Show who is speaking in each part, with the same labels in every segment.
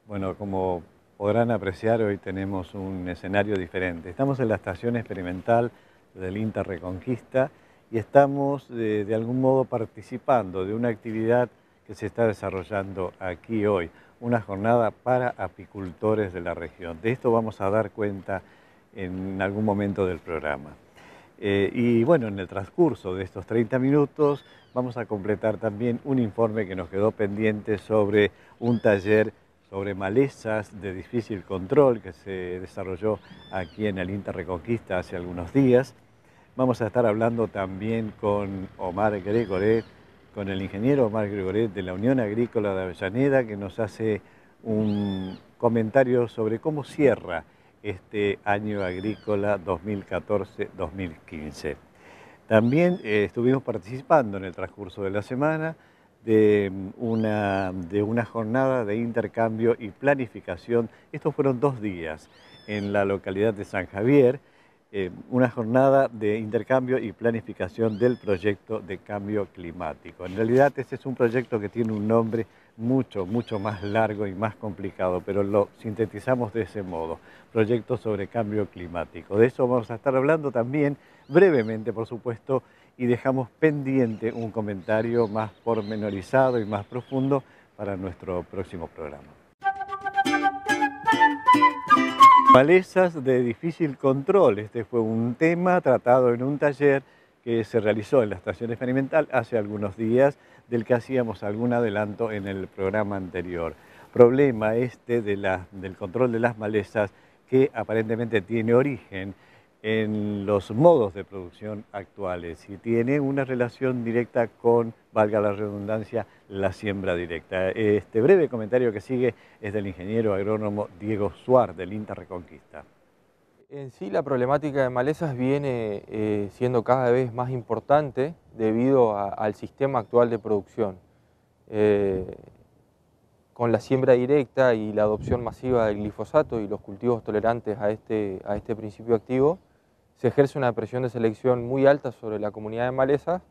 Speaker 1: Bueno, como podrán apreciar, hoy tenemos un escenario diferente. Estamos en la estación experimental del INTA Reconquista y estamos de algún modo participando de una actividad que se está desarrollando aquí hoy, una jornada para apicultores de la región. De esto vamos a dar cuenta en algún momento del programa. Y bueno, en el transcurso de estos 30 minutos vamos a completar también un informe que nos quedó pendiente sobre un taller sobre malezas de difícil control que se desarrolló aquí en el INTA Reconquista hace algunos días. Vamos a estar hablando también con Omar Gregoret, con el ingeniero Omar Gregoret de la Unión Agrícola de Avellaneda, que nos hace un comentario sobre cómo cierra este año agrícola 2014-2015. También estuvimos participando en el transcurso de la semana de una jornada de intercambio y planificación. Estos fueron 2 días en la localidad de San Javier, una jornada de intercambio y planificación del proyecto de cambio climático. En realidad este es un proyecto que tiene un nombre mucho más largo y más complicado, pero lo sintetizamos de ese modo, proyecto sobre cambio climático. De eso vamos a estar hablando también brevemente, por supuesto, y dejamos pendiente un comentario más pormenorizado y más profundo para nuestro próximo programa. Malezas de difícil control. Este fue un tema tratado en un taller que se realizó en la estación experimental hace algunos días, del que hacíamos algún adelanto en el programa anterior. Problema este del control de las malezas que aparentemente tiene origen en los modos de producción actuales y tiene una relación directa con, valga la redundancia, la siembra directa. Este breve comentario que sigue es del ingeniero agrónomo Diego Suar del INTA Reconquista.
Speaker 2: En sí, la problemática de malezas viene siendo cada vez más importante debido al sistema actual de producción. Con la siembra directa y la adopción masiva del glifosato y los cultivos tolerantes a este principio activo, se ejerce una presión de selección muy alta sobre la comunidad de malezas,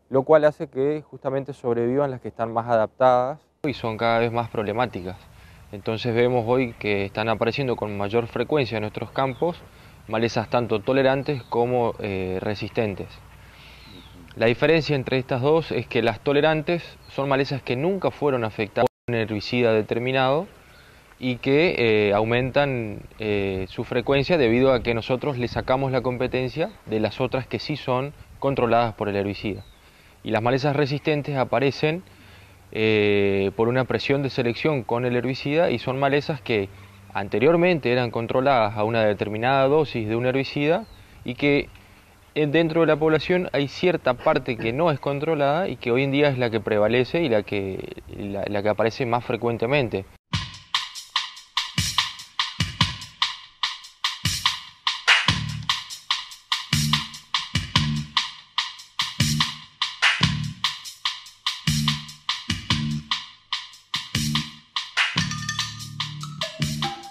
Speaker 2: lo cual hace que justamente sobrevivan las que están más adaptadas y son cada vez más problemáticas. Entonces vemos hoy que están apareciendo con mayor frecuencia en nuestros campos malezas tanto tolerantes como resistentes. La diferencia entre estas dos es que las tolerantes son malezas que nunca fueron afectadas por un herbicida determinado y que aumentan su frecuencia debido a que nosotros le sacamos la competencia de las otras que sí son controladas por el herbicida. Y las malezas resistentes aparecen por una presión de selección con el herbicida y son malezas que anteriormente eran controladas a una determinada dosis de un herbicida y que dentro de la población hay cierta parte que no es controlada y que hoy en día es la que prevalece y la que aparece más frecuentemente.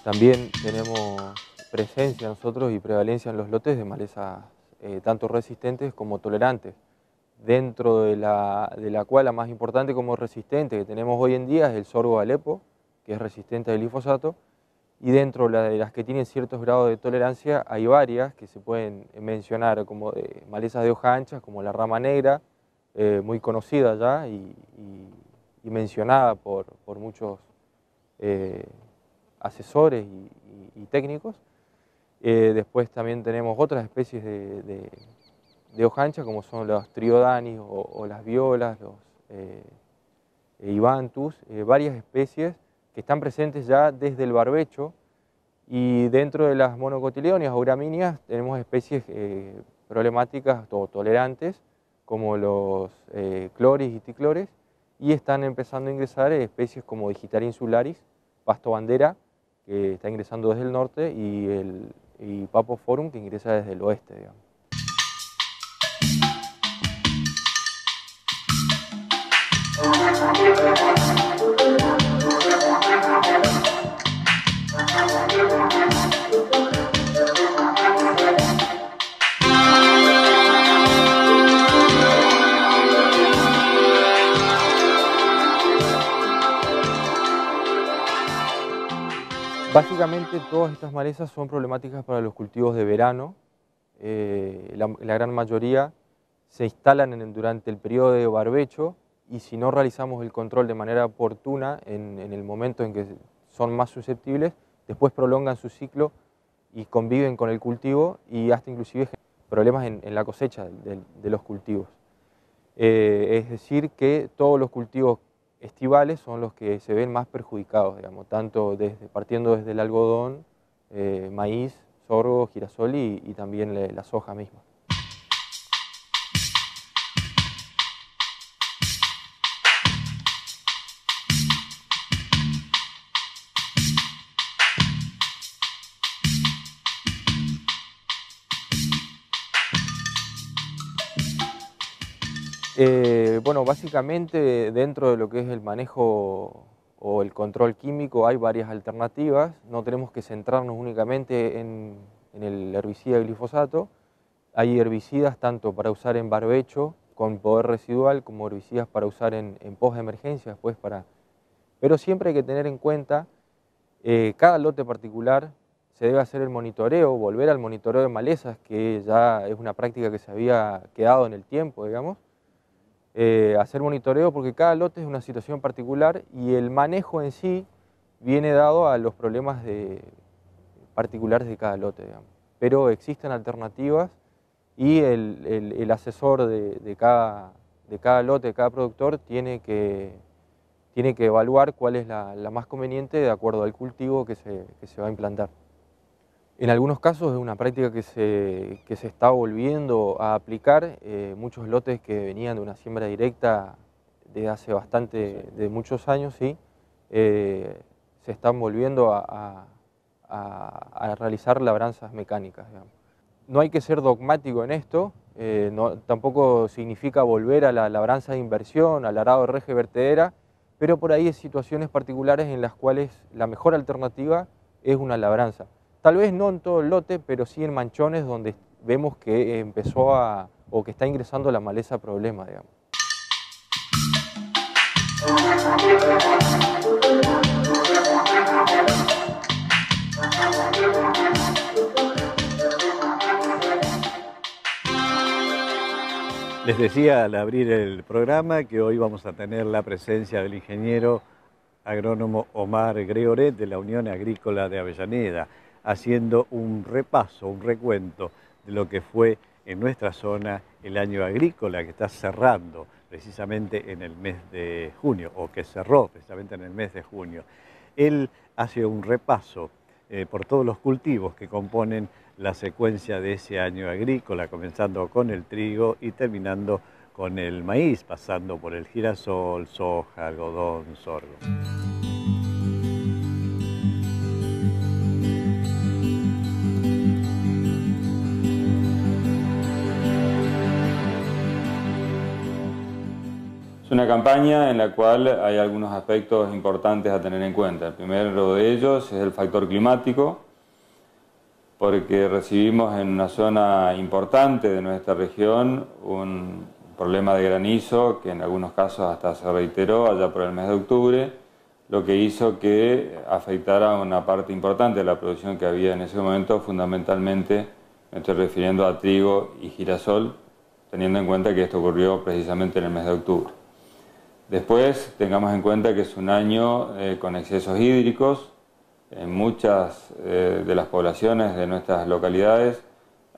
Speaker 2: También tenemos presencia nosotros y prevalencia en los lotes de malezas tanto resistentes como tolerantes, dentro de la cual la más importante como resistente que tenemos hoy en día es el sorgo de Alepo, que es resistente al glifosato, y dentro de las que tienen ciertos grados de tolerancia hay varias que se pueden mencionar como de malezas de hoja ancha, como la rama negra, muy conocida ya y mencionada por muchos asesores y técnicos. Después también tenemos otras especies de hoja ancha como son los triodanis o las violas, los ibantus, varias especies que están presentes ya desde el barbecho, y dentro de las monocotiledóneas o gramíneas tenemos especies problemáticas o tolerantes como los cloris y ticlores, y están empezando a ingresar especies como Digitaria insularis, pasto bandera, que está ingresando desde el norte, y Papoforum, que ingresa desde el oeste, digamos. Básicamente todas estas malezas son problemáticas para los cultivos de verano. La gran mayoría se instalan durante el periodo de barbecho y si no realizamos el control de manera oportuna en el momento en que son más susceptibles, después prolongan su ciclo y conviven con el cultivo y hasta inclusive generan problemas en la cosecha de los cultivos. Es decir, que todos los cultivos estivales son los que se ven más perjudicados, digamos, tanto partiendo desde el algodón, maíz, sorgo, girasol y también la soja misma. Bueno, básicamente dentro de lo que es el manejo o el control químico hay varias alternativas. No tenemos que centrarnos únicamente en el herbicida glifosato. Hay herbicidas tanto para usar en barbecho con poder residual como herbicidas para usar en post-emergencia. Pero siempre hay que tener en cuenta cada lote particular. Se debe hacer el monitoreo, volver al monitoreo de malezas, que ya es una práctica que se había quedado en el tiempo, digamos. Hacer monitoreo porque cada lote es una situación particular y el manejo en sí viene dado a los problemas particulares de cada lote, digamos. Pero existen alternativas y el asesor de cada lote, de cada productor, tiene que evaluar cuál es la más conveniente de acuerdo al cultivo que se va a implantar. En algunos casos es una práctica que se está volviendo a aplicar. Muchos lotes que venían de una siembra directa de hace de muchos años, ¿sí? Se están volviendo a realizar labranzas mecánicas, digamos. No hay que ser dogmático en esto, tampoco significa volver a la labranza de inversión, al arado de reja y vertedera, pero por ahí hay situaciones particulares en las cuales la mejor alternativa es una labranza. Tal vez no en todo el lote, pero sí en manchones donde vemos que o que está ingresando la maleza problema, digamos.
Speaker 1: Les decía al abrir el programa que hoy vamos a tener la presencia del ingeniero agrónomo Omar Gregoret de la Unión Agrícola de Avellaneda, haciendo un repaso, un recuento de lo que fue en nuestra zona el año agrícola que está cerrando precisamente en el mes de junio, o que cerró precisamente en el mes de junio. Él hace un repaso por todos los cultivos que componen la secuencia de ese año agrícola, comenzando con el trigo y terminando con el maíz, pasando por el girasol, soja, algodón, sorgo.
Speaker 3: Es una campaña en la cual hay algunos aspectos importantes a tener en cuenta. El primero de ellos es el factor climático, porque recibimos en una zona importante de nuestra región un problema de granizo que en algunos casos hasta se reiteró allá por el mes de octubre, lo que hizo que afectara una parte importante de la producción que había en ese momento, fundamentalmente me estoy refiriendo a trigo y girasol, teniendo en cuenta que esto ocurrió precisamente en el mes de octubre. Después tengamos en cuenta que es un año con excesos hídricos. En muchas de las poblaciones de nuestras localidades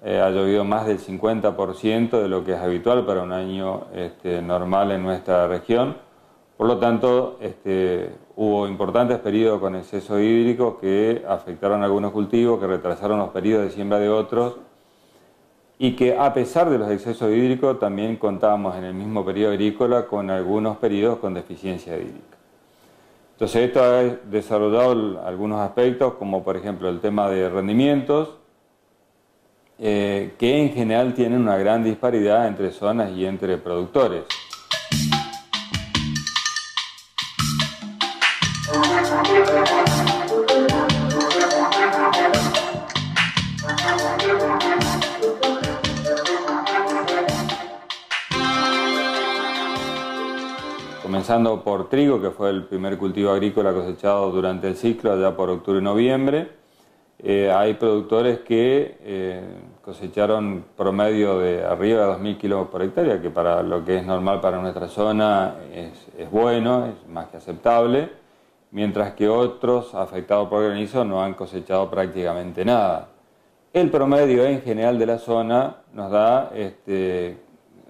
Speaker 3: ha llovido más del 50% de lo que es habitual para un año normal en nuestra región. Por lo tanto, hubo importantes periodos con exceso hídrico que afectaron a algunos cultivos, que retrasaron los periodos de siembra de otros y que a pesar de los excesos hídricos también contábamos en el mismo periodo agrícola con algunos periodos con deficiencia hídrica. Entonces esto ha desarrollado algunos aspectos como por ejemplo el tema de rendimientos que en general tienen una gran disparidad entre zonas y entre productores. comenzando por trigo, que fue el primer cultivo agrícola cosechado durante el ciclo, allá por octubre-noviembre. Hay productores que cosecharon promedio de arriba de 2.000 kilos por hectárea, que para lo que es normal para nuestra zona es bueno, es más que aceptable, mientras que otros afectados por granizo no han cosechado prácticamente nada. El promedio en general de la zona nos da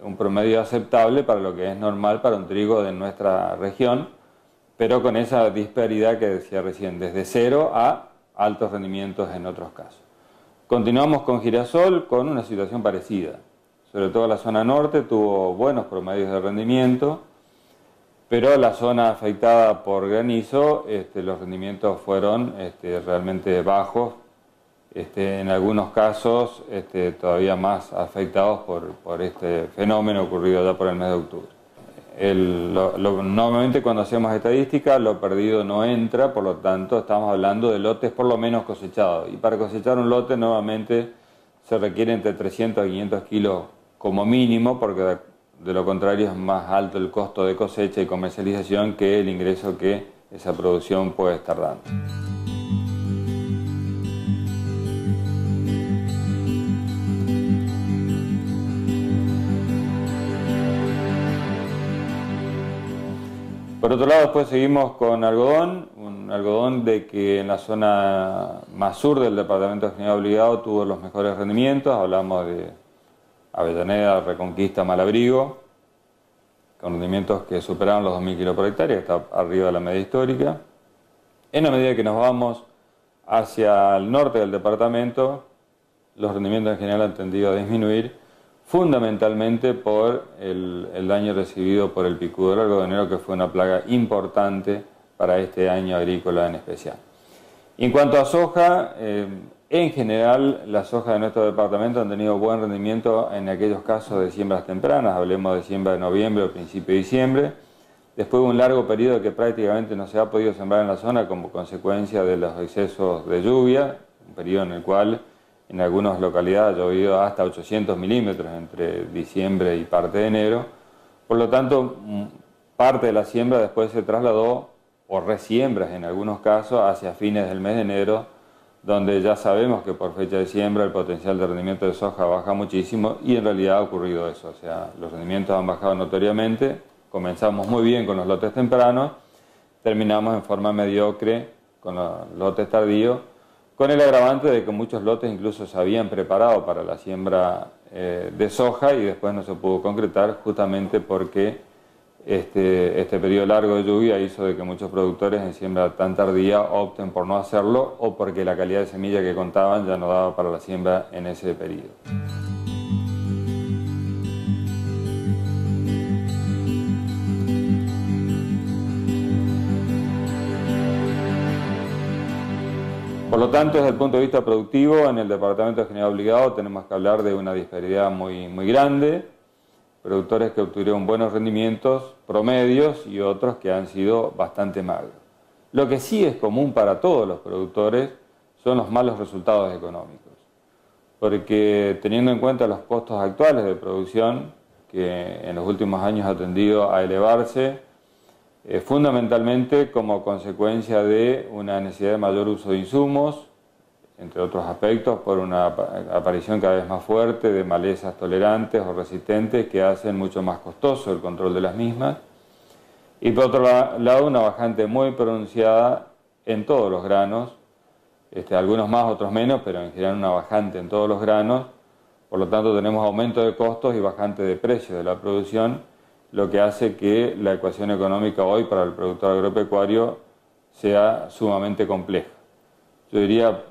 Speaker 3: un promedio aceptable para lo que es normal para un trigo de nuestra región, pero con esa disparidad que decía recién, desde 0 a altos rendimientos en otros casos. Continuamos con girasol con una situación parecida. Sobre todo la zona norte tuvo buenos promedios de rendimiento, pero la zona afectada por granizo, los rendimientos fueron realmente bajos, en algunos casos todavía más afectados por este fenómeno ocurrido ya por el mes de octubre. Normalmente cuando hacemos estadística lo perdido no entra, por lo tanto estamos hablando de lotes por lo menos cosechados. Y para cosechar un lote normalmente se requiere entre 300 y 500 kilos como mínimo, porque de lo contrario es más alto el costo de cosecha y comercialización que el ingreso que esa producción puede estar dando. Por otro lado, después seguimos con algodón, un algodón de que en la zona más sur del departamento de General Obligado tuvo los mejores rendimientos. Hablamos de Avellaneda, Reconquista, Malabrigo, con rendimientos que superaron los 2.000 kilos por hectárea, que está arriba de la media histórica. En la medida que nos vamos hacia el norte del departamento, los rendimientos en general han tendido a disminuir, fundamentalmente por el daño recibido por el picudo del algodonero, que fue una plaga importante para este año agrícola en especial. Y en cuanto a soja, en general las sojas de nuestro departamento han tenido buen rendimiento en aquellos casos de siembras tempranas, hablemos de siembra de noviembre o principio de diciembre, después de un largo periodo que prácticamente no se ha podido sembrar en la zona como consecuencia de los excesos de lluvia, un periodo en el cual en algunas localidades ha llovido hasta 800 milímetros entre diciembre y parte de enero. Por lo tanto, parte de la siembra después se trasladó, o resiembras en algunos casos, hacia fines del mes de enero, donde ya sabemos que por fecha de siembra el potencial de rendimiento de soja baja muchísimo, y en realidad ha ocurrido eso. O sea, los rendimientos han bajado notoriamente, comenzamos muy bien con los lotes tempranos, terminamos en forma mediocre con los lotes tardíos, con el agravante de que muchos lotes incluso se habían preparado para la siembra de soja y después no se pudo concretar, justamente porque este periodo largo de lluvia hizo de que muchos productores en siembra tan tardía opten por no hacerlo, o porque la calidad de semilla que contaban ya no daba para la siembra en ese periodo. Por lo tanto, desde el punto de vista productivo, en el departamento de General Obligado tenemos que hablar de una disparidad muy grande, productores que obtuvieron buenos rendimientos promedios y otros que han sido bastante magros. Lo que sí es común para todos los productores son los malos resultados económicos, porque teniendo en cuenta los costos actuales de producción, que en los últimos años ha tendido a elevarse, fundamentalmente como consecuencia de una necesidad de mayor uso de insumos, entre otros aspectos, por una aparición cada vez más fuerte de malezas tolerantes o resistentes que hacen mucho más costoso el control de las mismas, y por otro lado una bajante muy pronunciada en todos los granos, algunos más, otros menos, pero en general una bajante en todos los granos. Por lo tanto tenemos aumento de costos y bajante de precios de la producción, lo que hace que la ecuación económica hoy para el productor agropecuario sea sumamente compleja. Yo diría,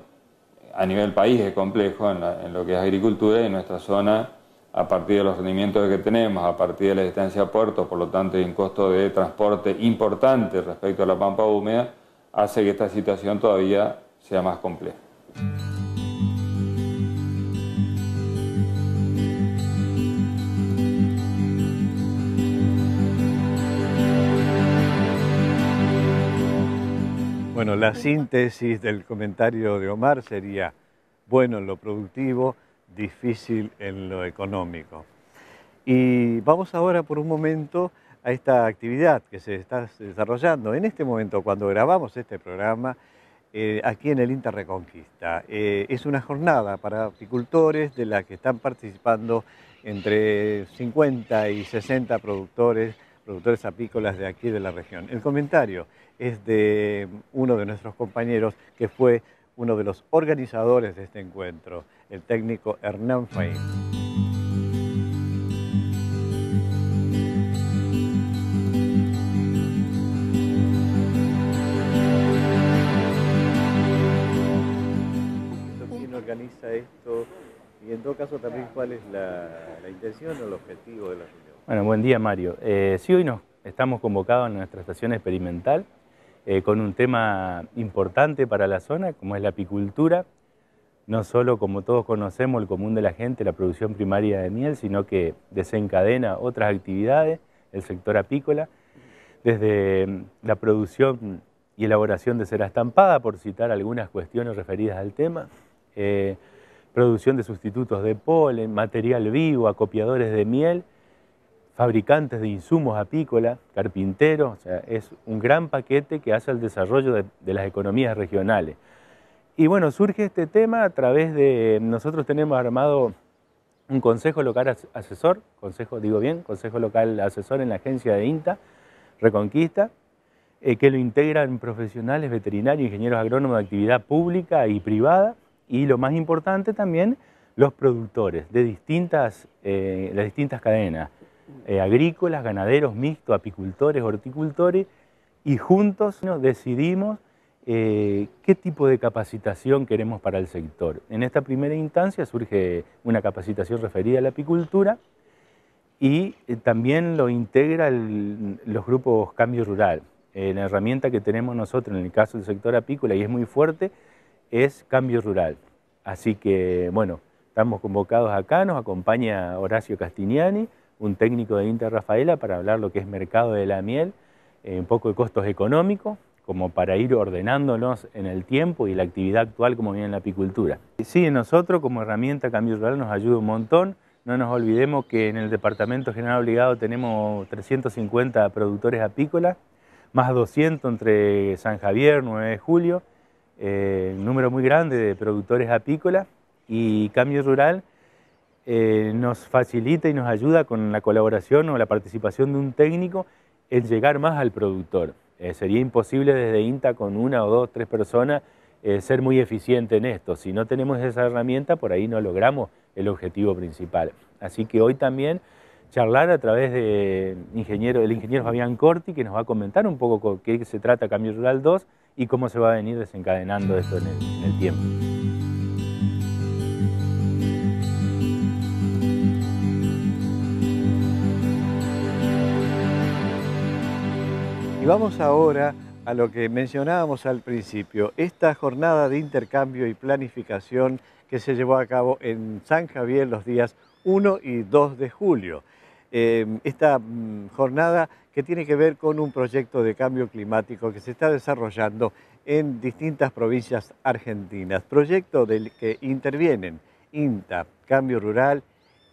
Speaker 3: a nivel país es complejo en lo que es agricultura, y en nuestra zona, a partir de los rendimientos que tenemos, a partir de la distancia a puertos, por lo tanto hay un costo de transporte importante respecto a la pampa húmeda, hace que esta situación todavía sea más compleja.
Speaker 1: Bueno, la síntesis del comentario de Omar sería bueno en lo productivo, difícil en lo económico. Y vamos ahora por un momento a esta actividad que se está desarrollando en este momento cuando grabamos este programa aquí en el INTA Reconquista. Es una jornada para apicultores de la que están participando entre 50 y 60 productores apícolas de aquí de la región. El comentario es de uno de nuestros compañeros que fue uno de los organizadores de este encuentro, el técnico Hernán Faín. ¿Quién organiza esto? Y en todo caso también, ¿cuál es la intención o el objetivo de la reunión?
Speaker 4: Bueno, buen día, Mario. Sí, hoy estamos convocados en nuestra estación experimental con un tema importante para la zona, como es la apicultura. No solo, como todos conocemos, el común de la gente, la producción primaria de miel, sino que desencadena otras actividades, el sector apícola, desde la producción y elaboración de cera estampada, por citar algunas cuestiones referidas al tema, producción de sustitutos de polen, material vivo, acopiadores de miel, fabricantes de insumos apícolas, carpinteros. O sea, es un gran paquete que hace el desarrollo de las economías regionales. Y bueno, surge este tema a través de, nosotros tenemos armado un consejo local asesor, consejo local asesor en la agencia de INTA Reconquista, que lo integran profesionales, veterinarios, ingenieros agrónomos de actividad pública y privada, y lo más importante también, los productores de las distintas cadenas, agrícolas, ganaderos mixtos, apicultores, horticultores, y juntos decidimos qué tipo de capacitación queremos para el sector. En esta primera instancia surge una capacitación referida a la apicultura y también lo integra los grupos Cambio Rural. La herramienta que tenemos nosotros en el caso del sector apícola, y es muy fuerte, es Cambio Rural. Así que, bueno, estamos convocados acá, nos acompaña Horacio Castignani, un técnico de INTA Rafaela, para hablar lo que es mercado de la miel, un poco de costos económicos, como para ir ordenándonos en el tiempo y la actividad actual como viene en la apicultura. Sí, nosotros como herramienta Cambio Rural nos ayuda un montón. No nos olvidemos que en el Departamento General Obligado tenemos 350 productores apícolas, más 200 entre San Javier, 9 de Julio, un número muy grande de productores apícolas, y Cambio Rural nos facilita y nos ayuda con la colaboración o la participación de un técnico en llegar más al productor. Sería imposible desde INTA con 1 o 2, 3 personas ser muy eficiente en esto. Si no tenemos esa herramienta, por ahí no logramos el objetivo principal. Así que hoy también charlar a través del ingeniero Fabián Corti, que nos va a comentar un poco con qué se trata Cambio Rural 2 y cómo se va a venir desencadenando esto en el tiempo.
Speaker 1: Y vamos ahora a lo que mencionábamos al principio, esta jornada de intercambio y planificación que se llevó a cabo en San Javier los días 1 y 2 de julio. Esta jornada que tiene que ver con un proyecto de cambio climático que se está desarrollando en distintas provincias argentinas, proyecto del que intervienen INTA, Cambio Rural,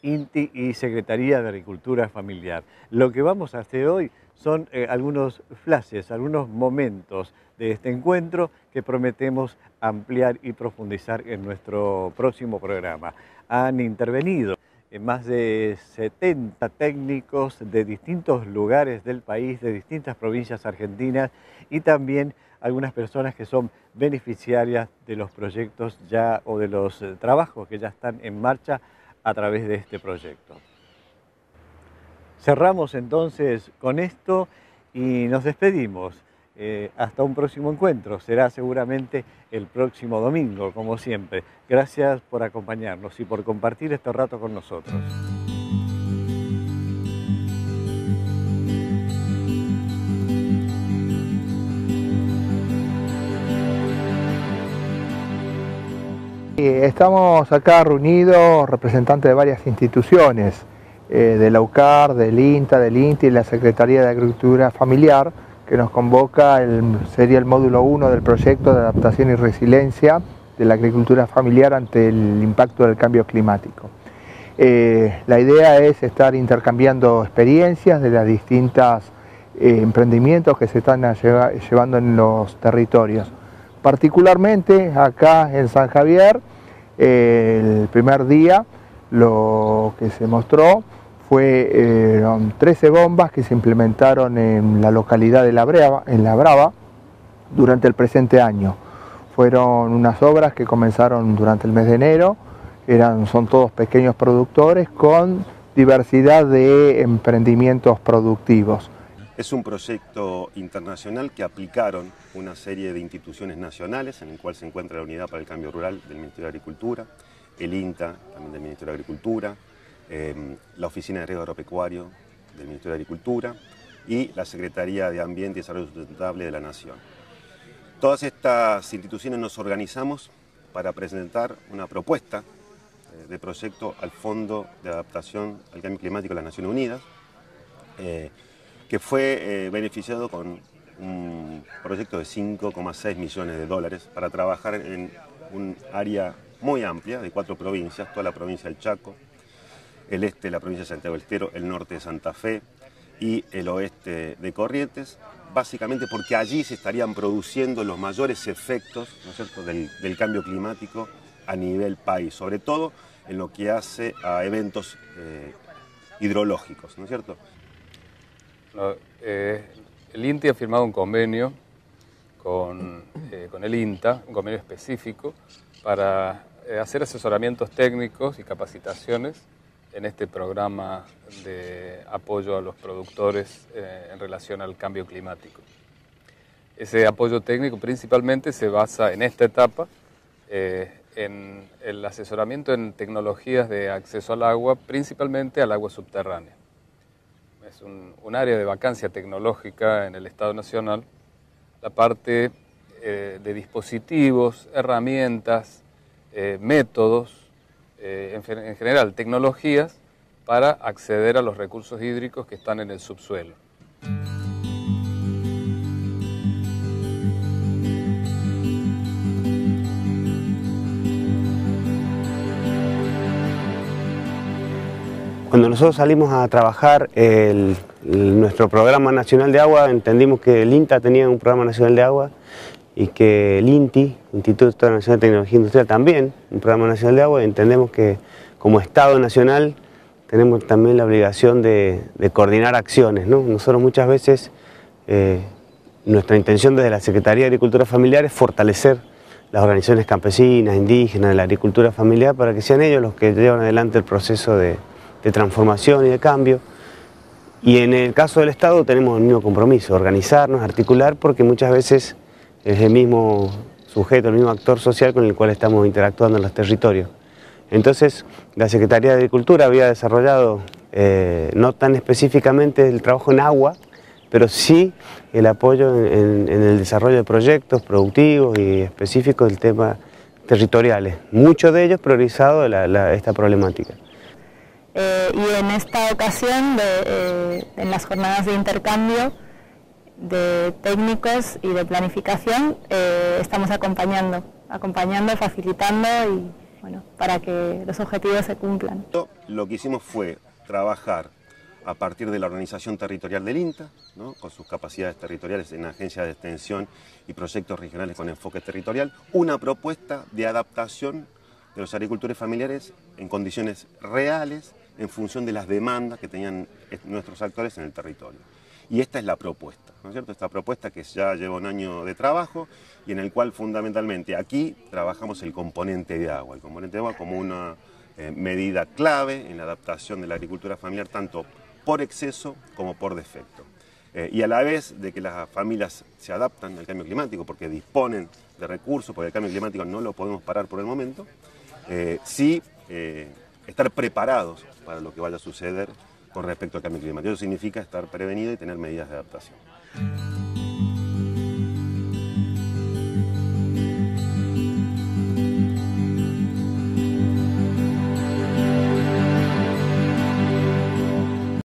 Speaker 1: INTI y Secretaría de Agricultura Familiar. Lo que vamos a hacer hoy son algunos flashes, algunos momentos de este encuentro que prometemos ampliar y profundizar en nuestro próximo programa. Han intervenido más de 70 técnicos de distintos lugares del país, de distintas provincias argentinas, y también algunas personas que son beneficiarias de los proyectos ya o de los trabajos que ya están en marcha a través de este proyecto. Cerramos entonces con esto y nos despedimos. Hasta un próximo encuentro. Será seguramente el próximo domingo, como siempre. Gracias por acompañarnos y por compartir este rato con nosotros.
Speaker 5: Estamos acá reunidos representantes de varias instituciones, de la UCAR, del INTA, del INTI y de la Secretaría de Agricultura Familiar, que nos convoca, sería el módulo 1 del proyecto de adaptación y resiliencia de la agricultura familiar ante el impacto del cambio climático. La idea es estar intercambiando experiencias de las distintas emprendimientos que se están llevando en los territorios. Particularmente acá en San Javier, el primer día lo que se mostró fueron 13 bombas que se implementaron en la localidad de La Brava durante el presente año. Fueron unas obras que comenzaron durante el mes de enero, son todos pequeños productores con diversidad de emprendimientos productivos.
Speaker 6: Es un proyecto internacional que aplicaron una serie de instituciones nacionales, en el cual se encuentra la Unidad para el Cambio Rural del Ministerio de Agricultura, el INTA, también del Ministerio de Agricultura, la Oficina de Riego Agropecuario del Ministerio de Agricultura y la Secretaría de Ambiente y Desarrollo Sustentable de la Nación. Todas estas instituciones nos organizamos para presentar una propuesta de proyecto al Fondo de Adaptación al Cambio Climático de las Naciones Unidas, que fue beneficiado con un proyecto de 5,6 millones de dólares para trabajar en un área muy amplia de 4 provincias, toda la provincia del Chaco, el este de la provincia de Santiago del Estero, el norte de Santa Fe y el oeste de Corrientes, básicamente porque allí se estarían produciendo los mayores efectos, ¿no es cierto?, del cambio climático a nivel país, sobre todo en lo que hace a eventos hidrológicos, ¿no es cierto?
Speaker 7: El INTI ha firmado un convenio con el INTA, un convenio específico para hacer asesoramientos técnicos y capacitaciones en este programa de apoyo a los productores en relación al cambio climático. Ese apoyo técnico principalmente se basa en esta etapa en el asesoramiento en tecnologías de acceso al agua, principalmente al agua subterránea. Es un área de vacancia tecnológica en el Estado Nacional, la parte de dispositivos, herramientas, métodos, en general tecnologías para acceder a los recursos hídricos que están en el subsuelo.
Speaker 8: Cuando nosotros salimos a trabajar nuestro programa nacional de agua, entendimos que el INTA tenía un programa nacional de agua y que el INTI, Instituto Nacional de Tecnología Industrial, también un programa nacional de agua, y entendemos que como Estado nacional tenemos también la obligación de coordinar acciones, ¿no? Nosotros muchas veces, nuestra intención desde la Secretaría de Agricultura Familiar es fortalecer las organizaciones campesinas, indígenas, de la agricultura familiar, para que sean ellos los que llevan adelante el proceso de transformación y de cambio. Y en el caso del Estado tenemos el mismo compromiso, organizarnos, articular, porque muchas veces es el mismo sujeto, el mismo actor social con el cual estamos interactuando en los territorios. Entonces, la Secretaría de Agricultura había desarrollado, no tan específicamente el trabajo en agua, pero sí el apoyo en el desarrollo de proyectos productivos y específicos del tema territoriales, muchos de ellos priorizados esta problemática.
Speaker 9: Y en esta ocasión, en las jornadas de intercambio de técnicos y de planificación, estamos acompañando, facilitando y bueno, para que los objetivos se cumplan.
Speaker 6: Lo que hicimos fue trabajar a partir de la organización territorial del INTA, ¿no?, con sus capacidades territoriales en agencias de extensión y proyectos regionales con enfoque territorial, una propuesta de adaptación de los agricultores familiares en condiciones reales en función de las demandas que tenían nuestros actores en el territorio. Y esta es la propuesta, ¿no es cierto? Esta propuesta que ya lleva un año de trabajo y en el cual fundamentalmente aquí trabajamos el componente de agua. El componente de agua como una medida clave en la adaptación de la agricultura familiar, tanto por exceso como por defecto. Y a la vez de que las familias se adaptan al cambio climático porque disponen de recursos, porque el cambio climático no lo podemos parar por el momento, sí estar preparados para lo que vaya a suceder con respecto al cambio climático. Eso significa estar prevenido y tener medidas de adaptación.